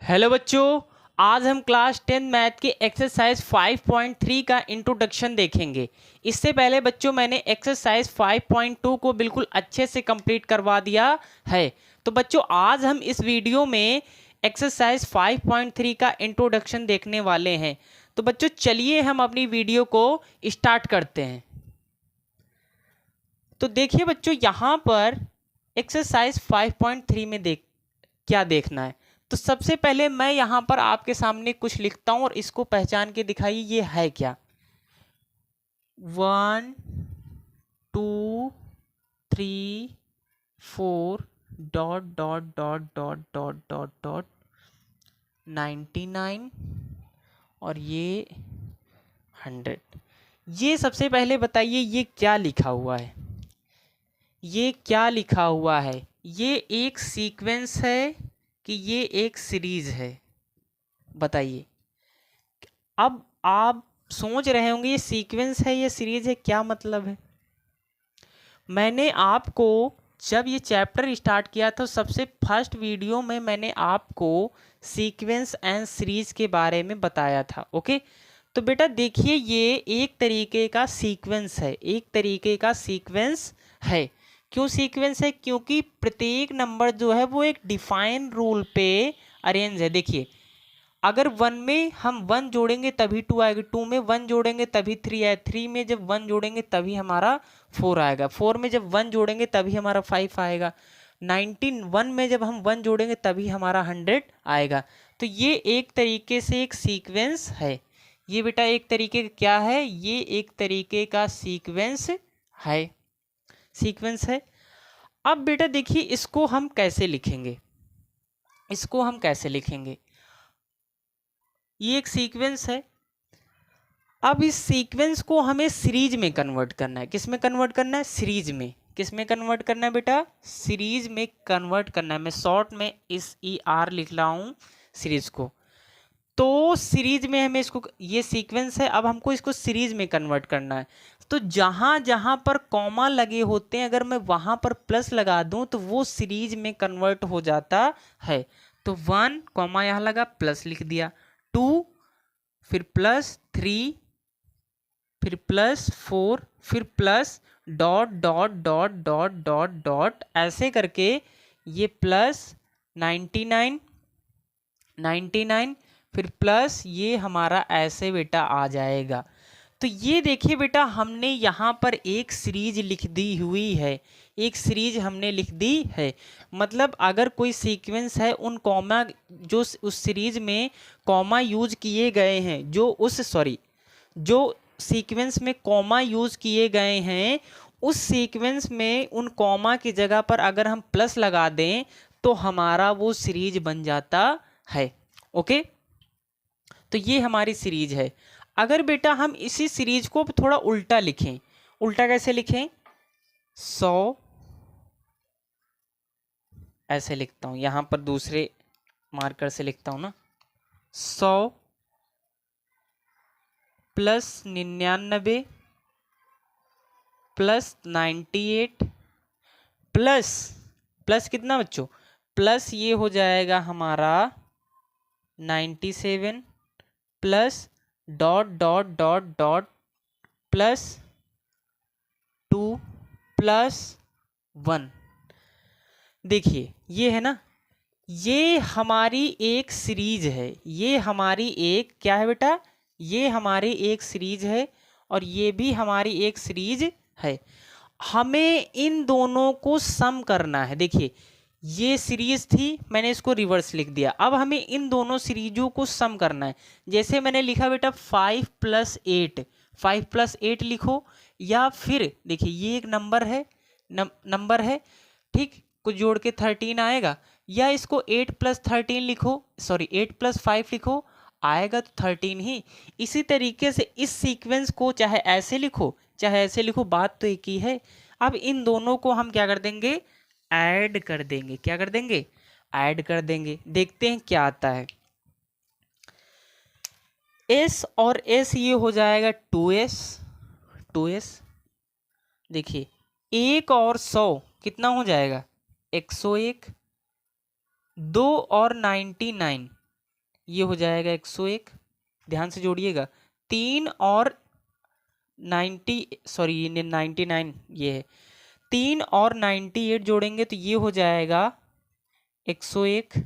Hello बच्चों, आज हम क्लास 10 मैथ की एक्सरसाइज 5.3 का इंट्रोडक्शन देखेंगे। इससे पहले बच्चों मैंने एक्सरसाइज 5.2 को बिल्कुल अच्छे से कंप्लीट करवा दिया है। तो बच्चों आज हम इस वीडियो में एक्सरसाइज 5.3 का इंट्रोडक्शन देखने वाले हैं। तो बच्चों चलिए हम अपनी वीडियो को स्टार्ट करते हैं। तो देखिए बच्चों, यहाँ पर एक्सरसाइज 5.3 में क्या देखना है। तो सबसे पहले मैं यहाँ पर आपके सामने कुछ लिखता हूं और इसको पहचान के दिखाइए ये है क्या। 1 2 3 4 dot dot dot dot dot dot dot 99 और ये 100। ये सबसे पहले बताइए ये क्या लिखा हुआ है। ये क्या लिखा हुआ है? ये एक सीक्वेंस है कि ये एक सीरीज है? बताइए। अब आप सोच रहे होंगे ये सीक्वेंस है या सीरीज है, क्या मतलब है। मैंने आपको जब ये चैप्टर स्टार्ट किया था सबसे फर्स्ट वीडियो में मैंने आपको सीक्वेंस एंड सीरीज के बारे में बताया था। ओके, तो बेटा देखिए ये एक तरीके का सीक्वेंस है, एक तरीके का सीक्वेंस है। क्यों सीक्वेंस है? क्योंकि प्रत्येक नंबर जो है वो एक डिफाइन रूल पे अरेंज है। देखिए अगर 1 में हम 1 जोड़ेंगे तभी 2 आएगा, 2 में 1 जोड़ेंगे तभी 3 आएगा, 3 में जब 1 जोड़ेंगे तभी हमारा 4 आएगा, 4 में जब 1 जोड़ेंगे तभी हमारा 5 आएगा, 1 में जब हम 1 जोड़ेंगे तभी हमारा 100 आएगा। तो ये एक तरीके से एक सीक्वेंस है। ये बेटा एक तरीके का क्या है? ये एक तरीके का सीक्वेंस है, सीक्वेंस है। अब बेटा देखिए इसको हम कैसे लिखेंगे, इसको हम कैसे लिखेंगे। ये एक सीक्वेंस है। अब इस सीक्वेंस को हमें सीरीज में कन्वर्ट करना है। किस में कन्वर्ट करना है? सीरीज में। किस में कन्वर्ट करना है बेटा? सीरीज में कन्वर्ट करना है। मैं शॉर्ट में इस ER लिख रहा हूं सीरीज को। तो सीरीज में हमें इसको, ये सीक्वेंस है, अब हमको इसको सीरीज में कन्वर्ट करना है। तो जहां जहां पर कॉमा लगे होते हैं अगर मैं वहां पर प्लस लगा दूं तो वो सीरीज में कन्वर्ट हो जाता है। तो 1 कॉमा यहां लगा, प्लस लिख दिया, 2 फिर +3 फिर +4 फिर plus dot dot dot dot dot dot ऐसे करके ये +99 99 फिर प्लस ये हमारा ऐसे बेटा आ जाएगा। तो ये देखिए बेटा हमने यहाँ पर एक सीरीज लिख दी हुई है, एक सीरीज हमने लिख दी है। मतलब अगर कोई सीक्वेंस है उन कॉमा जो उस सीरीज में कॉमा यूज किए गए हैं, जो सीक्वेंस में कॉमा यूज किए गए हैं उस सीक्वेंस में उन कॉमा की जगह पर अगर हम प्लस लगा दें तो हमारा वो सीरीज बन जाता है। ओके, तो ये हमारी सीरीज है। अगर बेटा हम इसी सीरीज को थोड़ा उल्टा लिखें, उल्टा कैसे लिखें? 100 ऐसे लिखता हूं, यहां पर दूसरे मार्कर से लिखता हूं ना, 100 +99 +98 प्लस कितना बच्चों? प्लस ये हो जाएगा हमारा 97 plus dot dot dot dot +2 +1। देखिए ये है ना, ये हमारी एक सीरीज है, ये हमारी एक क्या है बेटा? ये हमारी एक सीरीज है और ये भी हमारी एक सीरीज है। हमें इन दोनों को सम करना है। देखिए ये सीरीज थी, मैंने इसको रिवर्स लिख दिया। अब हमें इन दोनों सीरीजों को सम करना है। जैसे मैंने लिखा बेटा 5 + 8, 5 + 8 लिखो, या फिर देखिए ये एक नंबर है, नंबर है ठीक, कुछ जोड़ के 13 आएगा, या इसको 8 + 13 लिखो, 8 + 5 लिखो, आएगा तो 13 ही। इसी तरीके से इस सीक्वेंस को चाहे ऐसे लिखो चाहे ऐसे लिखो, बात तो एक ही है। अब इन दोनों को हम क्या कर देंगे? ऐड कर देंगे। क्या कर देंगे? ऐड कर देंगे। देखते हैं क्या आता है। S और S ये हो जाएगा 2S। देखिए 1 और 100 कितना हो जाएगा? 101। 2 और 99 ये हो जाएगा 101, ध्यान से जोड़िएगा। 3 और 99 ये है। 3 और 98 जोड़ेंगे तो ये हो जाएगा 101।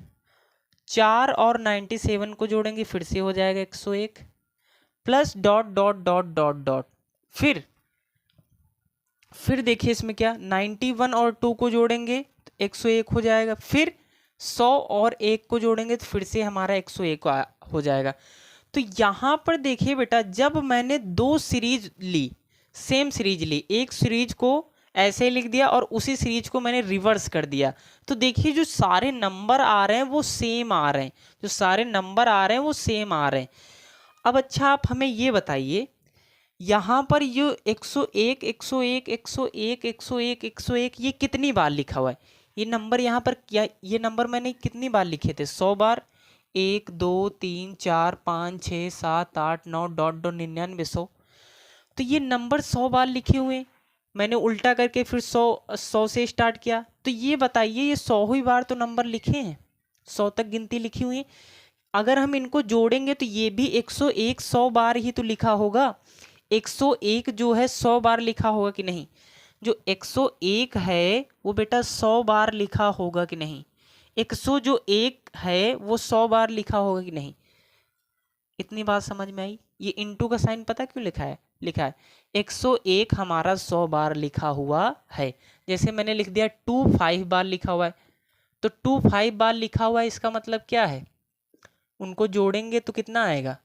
4 और 97 को जोड़ेंगे फिर से हो जाएगा 101, plus dot dot dot dot dot. फिर देखिए इसमें क्या, 91 और 2 को जोड़ेंगे तो 101 हो जाएगा। फिर 100 और 1 को जोड़ेंगे तो फिर से हमारा 101 हो जाएगा। तो यहाँ पर देखिए बेटा, जब मैंने दो सीरीज ली, सेम सीरीज ली, एक सीरीज को ऐसे लिख दिया और उसी सीरीज को मैंने रिवर्स कर दिया, तो देखिए जो सारे नंबर आ रहे हैं वो सेम आ रहे हैं, जो सारे नंबर आ रहे हैं वो सेम आ रहे हैं। अब अच्छा आप हमें ये बताइए, यहाँ पर ये 101 101 101 101 101 ये कितनी बार लिखा हुआ है? ये नंबर यहाँ पर क्या, ये नंबर मैंने कितनी बार लिखे थे? 100 बार। 1 2 3 4 5 6 7 8 9 डॉट डॉट 99 100। तो ये नंबर 100 बार लिखे हुए हैं। मैंने उल्टा करके फिर 100 से स्टार्ट किया, तो ये बताइए ये 100 ही बार तो नंबर लिखे हैं, 100 तक गिनती लिखी हुई है। अगर हम इनको जोड़ेंगे तो ये भी 101 100 बार ही तो लिखा होगा। 101 जो है 100 बार लिखा होगा कि नहीं? जो 101 है वो बेटा 100 बार लिखा होगा कि नहीं? 100 जो 1 है वो 100 बार लिखा होगा कि नहीं? इतनी बात समझ में आई? ये इनटू का साइन पता क्यों लिखा है 101 हमारा 100 बार लिखा हुआ है। जैसे मैंने लिख दिया 2 5 बार लिखा हुआ है, तो 2 5 बार लिखा हुआ है, इसका मतलब क्या है? उनको जोड़ेंगे तो कितना आएगा?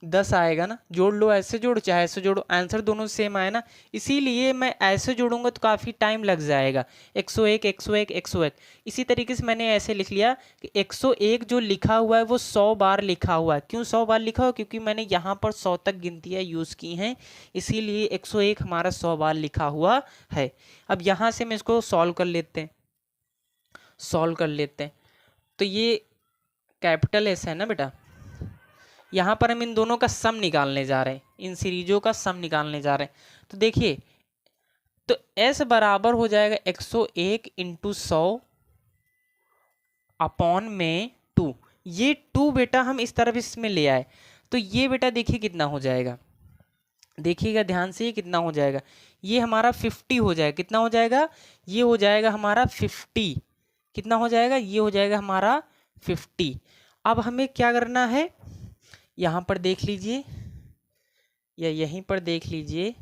10 आएगा ना। जोड़ लो, ऐसे जोड़ो चाहे ऐसे जोड़ो, आंसर दोनों सेम आए ना। इसीलिए मैं ऐसे जोड़ूंगा तो काफ़ी टाइम लग जाएगा। 101 101 101। इसी तरीके से मैंने ऐसे लिख लिया कि 101 जो लिखा हुआ है वो 100 बार लिखा हुआ है। क्यों 100 बार लिखा हुआ? क्योंकि मैंने यहाँ पर 100 तक गिनतियाँ यूज़ की हैं, इसीलिए 101 हमारा 100 बार लिखा हुआ है। अब यहाँ से मैं इसको सॉल्व कर लेते हैं। तो ये कैपिटल एस है ना बेटा, यहाँ पर हम इन दोनों का सम निकालने जा रहे हैं, इन सीरीजों का सम निकालने जा रहे हैं। तो देखिए, तो S बराबर हो जाएगा 101 इंटू 100 अपॉन में 2। ये 2 बेटा हम इस तरफ इसमें ले आए, तो ये बेटा देखिए कितना हो जाएगा, देखिएगा ध्यान से, ये कितना हो जाएगा? ये हमारा 50 हो जाएगा। कितना हो जाएगा? ये हो जाएगा हमारा 50। कितना हो जाएगा? ये हो जाएगा हमारा 50। अब हमें क्या करना है, यहाँ पर देख लीजिए या यहीं पर देख लीजिए,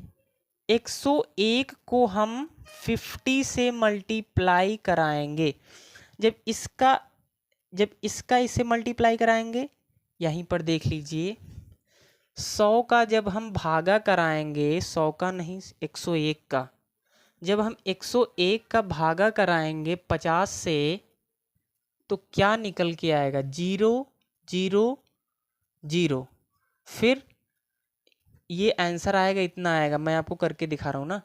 101 को हम 50 से मल्टीप्लाई कराएंगे। जब इसका इससे मल्टीप्लाई कराएंगे, यहीं पर देख लीजिए, 100 का जब हम भागा कराएंगे, 100 का नहीं 101 का, जब हम 101 का भागा कराएंगे 50 से, तो क्या निकल के आएगा? 0 0 0। फिर ये आंसर आएगा, इतना आएगा, मैं आपको करके दिखा रहा हूँ ना।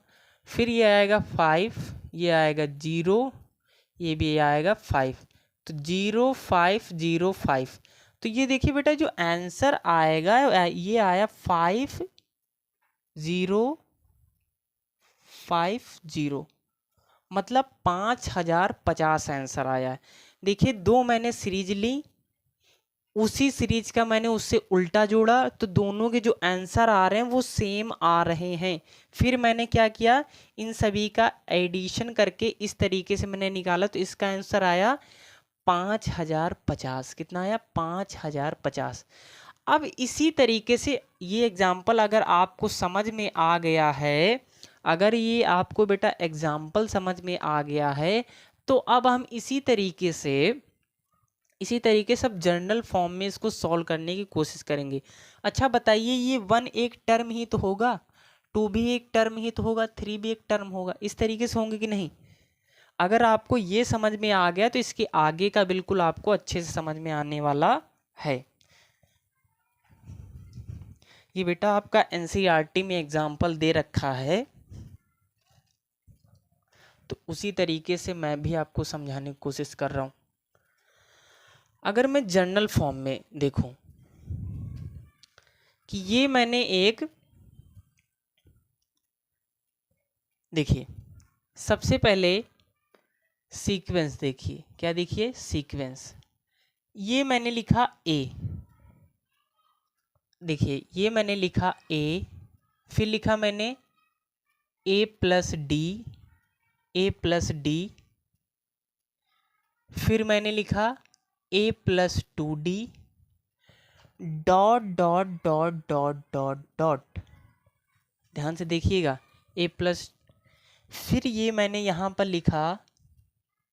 फिर ये आएगा 5, ये आएगा 0, ये भी आएगा 5, तो 0 5 0 5। तो ये देखिए बेटा, जो आंसर आएगा ये आया 5 0 5 0, मतलब 5050 आंसर आया है। देखिए, दो मैंने सीरीज ली, उसी सीरीज का मैंने उससे उल्टा जोड़ा, तो दोनों के जो आंसर आ रहे हैं वो सेम आ रहे हैं। फिर मैंने क्या किया, इन सभी का एडिशन करके इस तरीके से मैंने निकाला, तो इसका आंसर आया 5050। कितना आया? 5050। अब इसी तरीके से ये एग्जाम्पल अगर आपको समझ में आ गया है, अगर ये आपको बेटा एग्जाम्पल समझ में आ गया है, तो अब हम इसी तरीके सब जर्नल फॉर्म में इसको सॉल्व करने की कोशिश करेंगे। अच्छा बताइए, ये 1 एक टर्म ही तो होगा, 2 भी एक टर्म ही तो होगा, 3 भी एक टर्म होगा, इस तरीके से होंगे कि नहीं? अगर आपको ये समझ में आ गया तो इसके आगे का बिल्कुल आपको अच्छे से समझ में आने वाला है। ये बेटा आपका NCERT में एग्जाम्पल दे रखा है, तो उसी तरीके से मैं भी आपको समझाने की कोशिश कर रहा हूँ। अगर मैं जर्नल फॉर्म में देखूं कि ये मैंने एक, देखिए सबसे पहले सीक्वेंस देखिए, क्या देखिए? सीक्वेंस। ये मैंने लिखा ए, देखिए ये मैंने लिखा ए, फिर लिखा मैंने a plus d, a plus d, फिर मैंने लिखा a plus 2d, dot dot dot dot dot dot, ध्यान से देखिएगा, ए प्लस, फिर ये मैंने यहाँ पर लिखा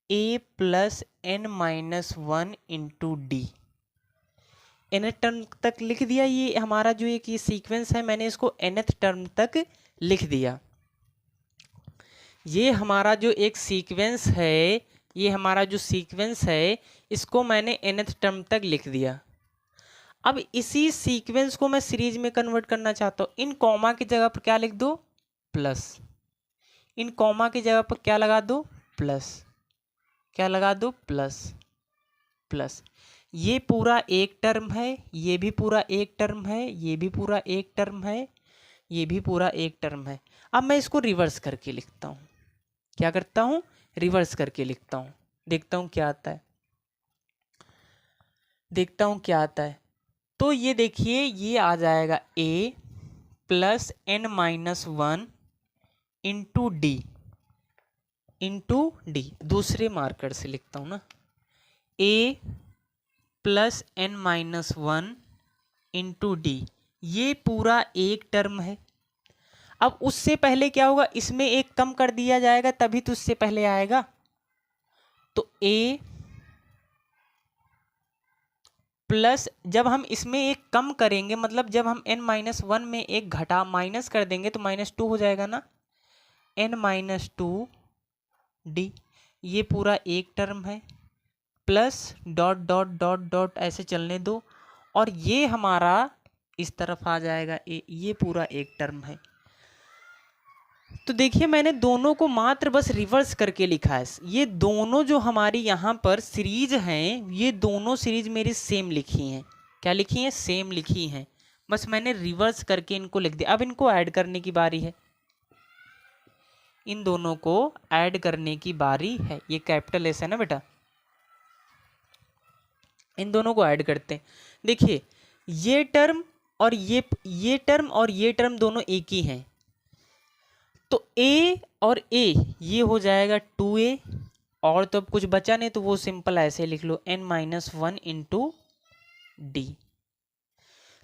a plus n minus 1 into d, nth term तक लिख दिया। ये हमारा जो एक ये सीक्वेंस है मैंने इसको nth टर्म तक लिख दिया। ये हमारा जो एक सीक्वेंस है, ये हमारा जो सीक्वेंस है इसको मैंने nth टर्म तक लिख दिया। अब इसी सीक्वेंस को मैं सीरीज में कन्वर्ट करना चाहता हूँ। इन कॉमा की जगह पर क्या लिख दो, प्लस, इन कॉमा की जगह पर क्या लगा दो, प्लस, क्या लगा दो, प्लस प्लस। ये पूरा एक टर्म है, ये भी पूरा एक टर्म है, ये भी पूरा एक टर्म है, ये भी पूरा एक टर्म है। अब मैं इसको रिवर्स करके लिखता हूँ। क्या करता हूँ, रिवर्स करके लिखता हूँ, देखता हूँ क्या आता है, देखता हूँ क्या आता है। तो ये देखिए ये आ जाएगा a plus n minus 1 into D, into D, दूसरे मार्कर से लिखता हूँ ना, a plus n minus 1 into D, ये पूरा एक टर्म है। अब उससे पहले क्या होगा, इसमें एक कम कर दिया जाएगा तभी तो उससे पहले आएगा। तो a प्लस, जब हम इसमें एक कम करेंगे मतलब जब हम n माइनस 1 में एक घटा माइनस कर देंगे तो माइनस 2 हो जाएगा ना, n माइनस 2 डी, ये पूरा एक टर्म है, plus dot dot dot dot ऐसे चलने दो, और ये हमारा इस तरफ आ जाएगा ए, ये पूरा एक टर्म है। तो देखिए मैंने दोनों को मात्र बस रिवर्स करके लिखा है। ये दोनों जो हमारी यहाँ पर सीरीज हैं, ये दोनों सीरीज मेरी सेम लिखी हैं। क्या लिखी हैं, सेम लिखी हैं, बस मैंने रिवर्स करके इनको लिख दिया। अब इनको ऐड करने की बारी है, इन दोनों को ऐड करने की बारी है। ये कैपिटल एस है ना बेटा, इन दोनों को ऐड करते हैं। देखिए ये टर्म और ये टर्म और ये टर्म दोनों एक ही हैं, तो a और a ये हो जाएगा 2a, और तो अब कुछ बचा नहीं तो वो सिंपल ऐसे लिख लो n माइनस 1 इंटू डी।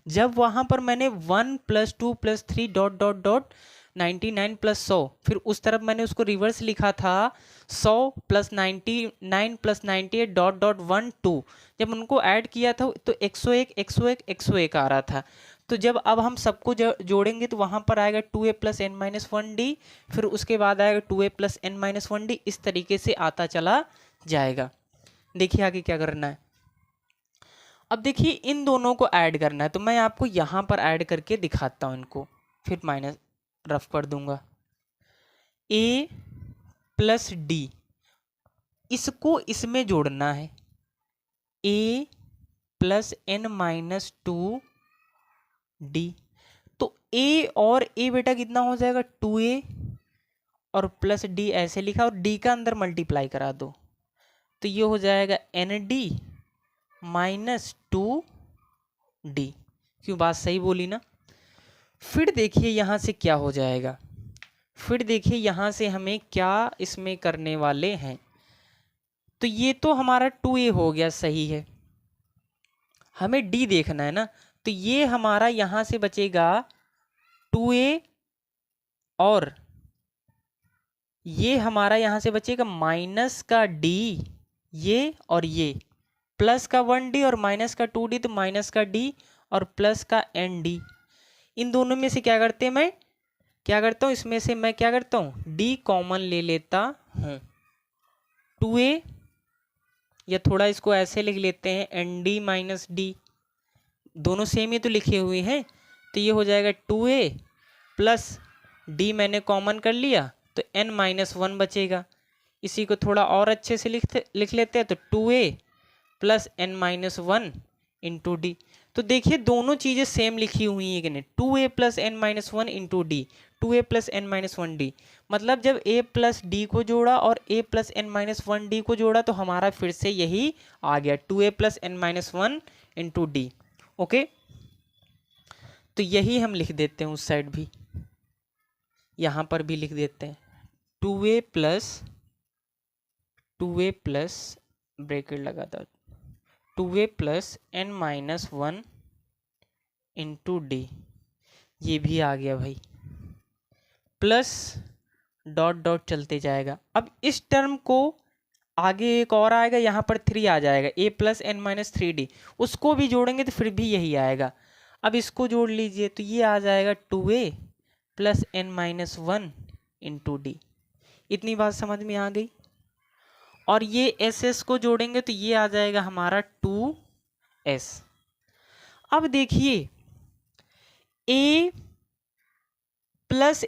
जब वहां पर मैंने 1 plus 2 plus 3 dot dot dot 99 plus 100, फिर उस तरफ मैंने उसको रिवर्स लिखा था 100 प्लस 99 प्लस 98 डॉट डॉट 1 2, जब उनको ऐड किया था तो 101 101 101 आ रहा था। तो जब अब हम सबको जोड़ेंगे तो वहां पर आएगा 2a plus n minus 1d, फिर उसके बाद आएगा 2a plus n minus 1d, इस तरीके से आता चला जाएगा। देखिए आगे क्या करना है। अब देखिए इन दोनों को ऐड करना है, तो मैं आपको यहाँ पर ऐड करके दिखाता हूँ इनको, फिर माइनस रफ कर दूंगा। a प्लस डी, इसको इसमें जोड़ना है, a plus n minus 2 D. तो a और a बेटा कितना हो जाएगा, 2a और प्लस d ऐसे लिखा, और d का अंदर मल्टीप्लाई करा दो, तो ये हो जाएगा nd माइनस 2d। क्यों, बात सही बोली ना। फिर देखिए यहाँ से क्या हो जाएगा, फिर देखिए यहाँ से हमें क्या इसमें करने वाले हैं। तो ये तो हमारा 2a हो गया, सही है, हमें d देखना है ना। तो ये हमारा यहाँ से बचेगा 2a, और ये हमारा यहाँ से बचेगा माइनस का d, ये और ये, प्लस का 1d और माइनस का 2d, तो माइनस का d और प्लस का nd। इन दोनों में से क्या करते हैं, मैं क्या करता हूँ, इसमें से मैं क्या करता हूँ, d कॉमन ले लेता हूँ, 2a, या थोड़ा इसको ऐसे लिख लेते हैं nd माइनस डी, दोनों सेम ही तो लिखे हुए हैं। तो ये हो जाएगा 2a प्लस d, मैंने कॉमन कर लिया तो n माइनस 1 बचेगा। इसी को थोड़ा और अच्छे से लिख लेते हैं, तो 2a plus n minus 1 into D. तो देखिए दोनों चीज़ें सेम लिखी हुई हैं कि नहीं, 2a plus n minus 1 into D, 2a plus n minus one D. मतलब जब a प्लस डी को जोड़ा और a plus n minus one D को जोड़ा तो हमारा फिर से यही आ गया 2a plus n minus one into D. Okay, तो यही हम लिख देते हैं उस साइड भी, यहाँ पर भी लिख देते हैं 2a प्लस ब्रैकेट लगा था 2a plus n minus one into D. ये भी आ गया भाई, प्लस डॉट डॉट चलते जाएगा। अब इस टर्म को आगे एक और आएगा, यहाँ पर 3 आ जाएगा, a plus n minus three D, उसको भी जोड़ेंगे तो फिर भी यही आएगा। अब इसको जोड़ लीजिए तो ये आ जाएगा 2a plus n minus one into D. इतनी बात समझ में आ गई। और ये एस एस को जोड़ेंगे तो ये आ जाएगा हमारा 2s। अब देखिए a plus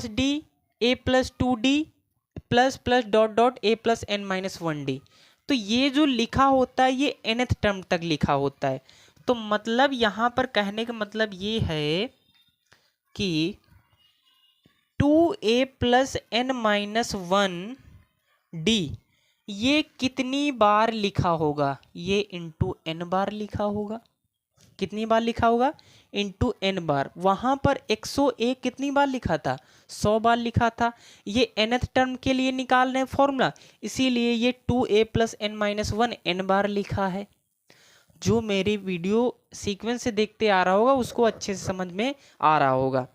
D, a plus two D plus plus dot dot a plus n minus one D. तो ये जो लिखा होता है ये nth टर्म तक लिखा होता है। तो मतलब यहाँ पर कहने का मतलब ये है कि 2a plus n minus one D ये कितनी बार लिखा होगा, ये इंटू n बार लिखा होगा। कितनी बार लिखा होगा, इंटू n बार। वहां पर 101 कितनी बार लिखा था, 100 बार लिखा था। ये nth टर्म के लिए निकाल रहे हैं फॉर्मूला, इसीलिए ये 2a plus n minus one n बार लिखा है। जो मेरी वीडियो सीक्वेंस से देखते आ रहा होगा उसको अच्छे से समझ में आ रहा होगा।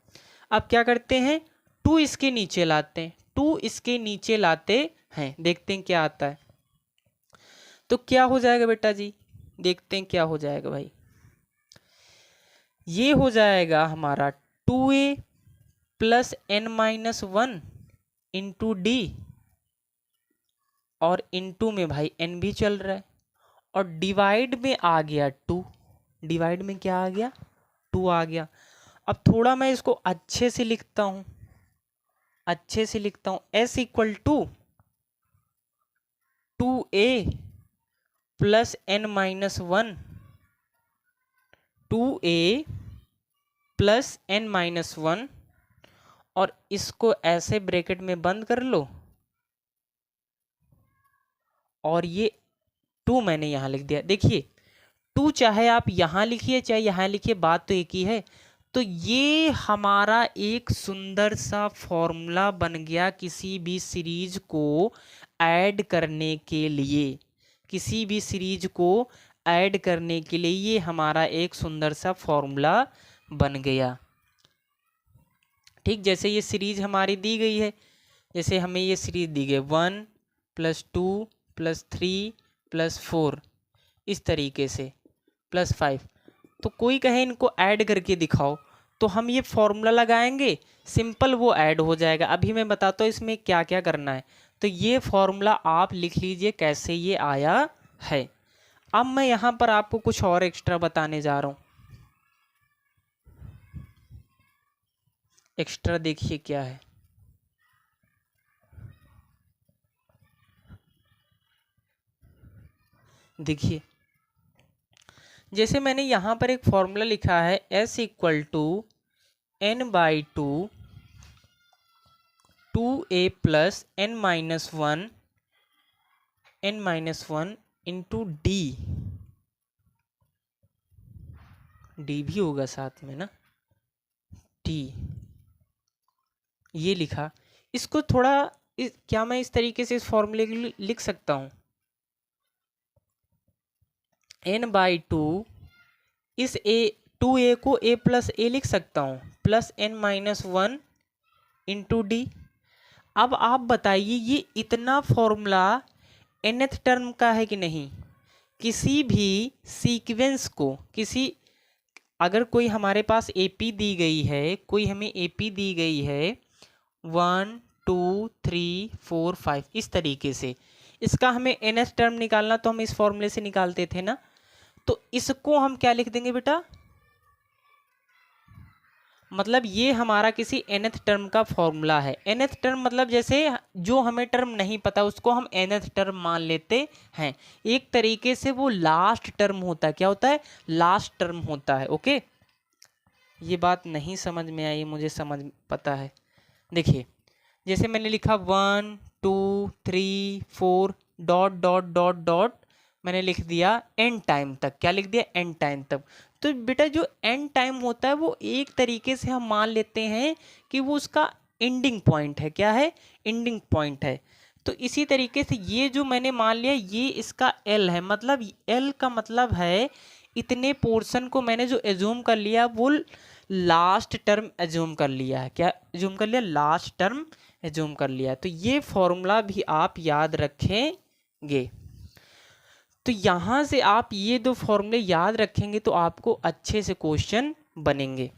अब क्या करते हैं, 2 इसके नीचे लाते हैं, 2 इसके नीचे लाते हैं, देखते हैं क्या आता है। तो क्या हो जाएगा बेटा जी, देखते हैं क्या हो जाएगा भाई। ये हो जाएगा हमारा 2a plus n minus one into D, और इंटू में भाई n भी चल रहा है, और डिवाइड में आ गया 2। डिवाइड में क्या आ गया, 2 आ गया। अब थोड़ा मैं इसको अच्छे से लिखता हूं, s equal to 2a plus n minus one, 2a plus n minus one, और इसको ऐसे ब्रैकेट में बंद कर लो, और ये 2 मैंने यहां लिख दिया। देखिए 2 चाहे आप यहां लिखिए चाहे यहां लिखिए, बात तो एक ही है। तो ये हमारा एक सुंदर सा फॉर्मूला बन गया किसी भी सीरीज को ऐड करने के लिए। किसी भी सीरीज को ऐड करने के लिए ये हमारा एक सुंदर सा फॉर्मूला बन गया। ठीक, जैसे ये सीरीज हमारी दी गई है, जैसे हमें ये सीरीज दी गई 1 प्लस 2 प्लस 3 प्लस 4, इस तरीके से प्लस 5। तो कोई कहे इनको ऐड करके दिखाओ, तो हम ये फॉर्मूला लगाएंगे, सिंपल वो ऐड हो जाएगा। अभी मैं बताता हूँ इसमें क्या क्या करना है। तो ये फॉर्मूला आप लिख लीजिए कैसे ये आया है। अब मैं यहाँ पर आपको कुछ और एक्स्ट्रा बताने जा रहा हूँ। एक्स्ट्रा देखिए क्या है, देखिए जैसे मैंने यहाँ पर एक फॉर्मूला लिखा है s equal to n by two 2a plus n minus one into D भी होगा साथ में ना, टी ये लिखा। इसको थोड़ा क्या मैं इस तरीके से इस फॉर्मूले के लिए लिख सकता हूँ, n बाई टू इस टू ए को a प्लस ए लिख सकता हूँ, plus n minus one into D. अब आप बताइए ये इतना फॉर्मूला nth टर्म का है कि नहीं। किसी भी सीक्वेंस को, किसी अगर कोई हमारे पास AP दी गई है, कोई हमें AP दी गई है 1 2 3 4 5 इस तरीके से, इसका हमें nth टर्म निकालना तो हम इस फॉर्मूले से निकालते थे ना। तो इसको हम क्या लिख देंगे बेटा, मतलब ये हमारा किसी nth टर्म का फॉर्मूला है। nth टर्म मतलब जैसे जो हमें टर्म नहीं पता उसको हम nth टर्म मान लेते हैं। एक तरीके से वो लास्ट टर्म होता है। क्या होता है, लास्ट टर्म होता है। ओके, ये बात नहीं समझ में आई, मुझे समझ पता है। देखिए जैसे मैंने लिखा 1 2 3 4 डॉट डॉट डॉट डॉट, मैंने लिख दिया एन टाइम तक। क्या लिख दिया? एन टाइम तक। तो बेटा जो एन टाइम होता है वो एक तरीके से हम मान लेते हैं कि वो उसका एंडिंग पॉइंट है। क्या है? एंडिंग पॉइंट है। तो इसी तरीके से ये जो मैंने मान लिया ये इसका एल है, मतलब एल का मतलब है इतने पोर्शन को मैंने जो एज्यूम कर लिया वो लास्ट टर्म एज्यूम कर लिया है। क्या एज्यूम कर लिया? लास्ट टर्म एज्यूम कर लिया। तो ये फॉर्मूला भी आप याद रखेंगे। तो यहाँ से आप ये दो फॉर्मूले याद रखेंगे तो आपको अच्छे से क्वेश्चन बनेंगे।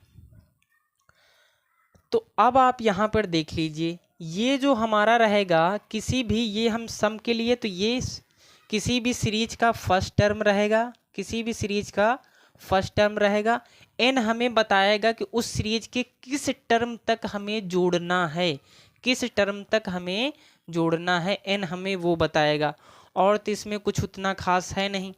तो अब आप यहाँ पर देख लीजिए, ये जो हमारा रहेगा किसी भी, ये हम सम के लिए, तो ये किसी भी सीरीज का फर्स्ट टर्म रहेगा, किसी भी सीरीज का फर्स्ट टर्म रहेगा। एन हमें बताएगा कि उस सीरीज के किस टर्म तक हमें जोड़ना है, किस टर्म तक हमें जोड़ना है, एन हमें वो बताएगा। और तो इसमें कुछ उतना खास है नहीं।